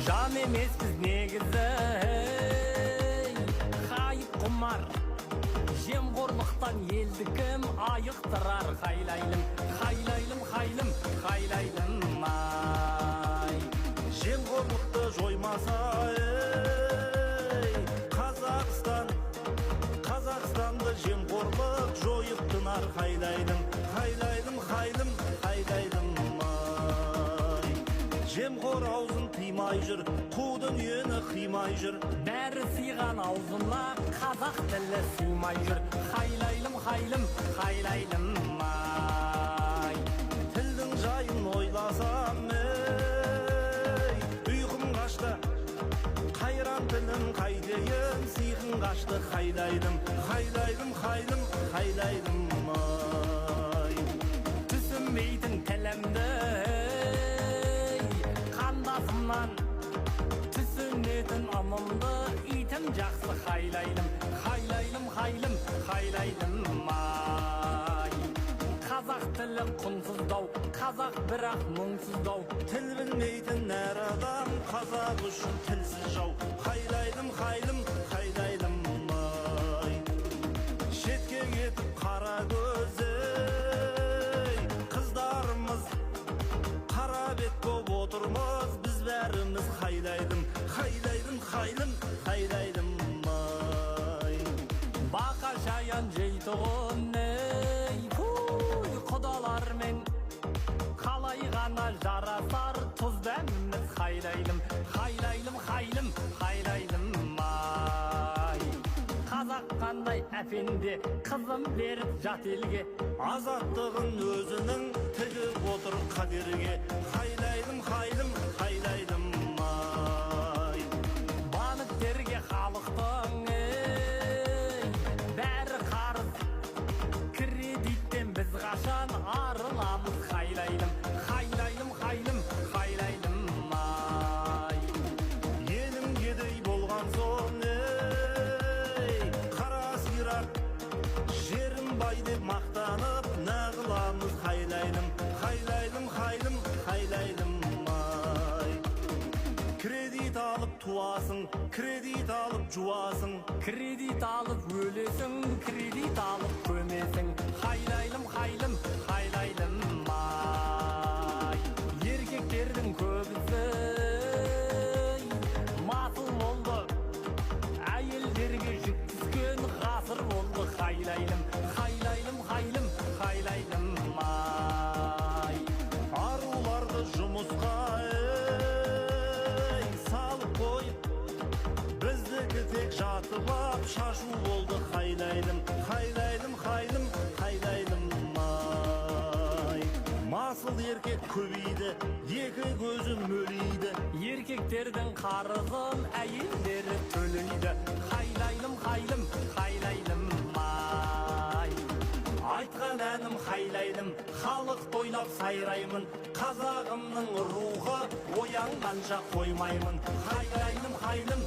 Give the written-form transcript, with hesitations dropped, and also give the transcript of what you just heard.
Жан емеспіз негізі, қайып құмар, жемқорлықтан елді кім айықтырар? Хайлайлым, хайлайлым, хайлым, хайлайлым ай. Жемқорлықты жоймаса, Қазақстанды жемқорлық жойып тынар. Хайлайлым, хайлайлым, хайлым, хайлайлым ай. Жемқор аузын тыймай жүр, қу дүниені қимай жүр. Бәрі сыйған аузына қазақ тілі сыймай жүр. Хайлайлым, хайлым, хайлайлым ай. Тілдің жайын ойласам, ұйқым қашты, қайран тілім қайдейін, сиқым қашты. Хайлайлым, хайлайлым, хайлым, хайлайлым ай. Түсінбейтін тілімді қандасымнан, түсінетін анымды итім жақсы. Хайлайлым, хайлайлым, хайлым, хайлайлым ай. Қазақ тілі құнсыздау, қазақ бірақ мұңсыздау. Тіл білмейтін әр адам қазақ үшін тілсіз жау. Хайлайлым, хайлым, хайлайлым ай. Шетке кетіп қара көзі қыздарымыз, қара бет боп отырмыз біз бәріміз. Хайлайлым, хайлайлым, хайлым, хайлайлым ай. Бақа жаян жейтұғын құдалармен қалай ғана жарасар тұз дәміміз. Хайлайлым, хайлайлым, хайлым, хайлайлым ай. Қазақ қандай әпенде қызым беріп жат елге, Азаттығын өзінің тігіп отыр қадерге. Хайлайлым, хайлым, хайлайлым ай. банктерге халықтың бәрі қарыз, кредиттен біз қашан арыламыз. Хайлайлым, хайлайлым, хайлым, хайлайлым ай. Елім кедей болған соң, қара сирақ жерім бай деп мақтанып нағыламыз. Хайлайлым, хайлайлым, хайлым, хайлайлым ай. Кредит алып туасың, кредит алып жуасың. Кредит алып өлесің, кредит алып көмесің. Хайлайлым, хайлым, хайлайлым ай. Еркектердің көбісі масыл болды, әйелдерге жүк түскен ғасыр болды. Хайлайлым, хайлайлым, хайлым, хайлайлым ай. Аруларды жұмысқа салып қойып, біздікі тек жатып ап шашу болды. Хайлайлым, хайлайлым, хайлым, хайлайлым ай. Масыл еркек көбейді, екі көзін мөлейді. Еркектердің қарызын әйелдері төлейді. Хайлайлым, хайлым, хайлайлым ай. Айтқан әнім хайлайлым, халық тойлап сайраймын. Қазағымның рухы оянғанша қоймаймын. Хайлайлым, хайлым,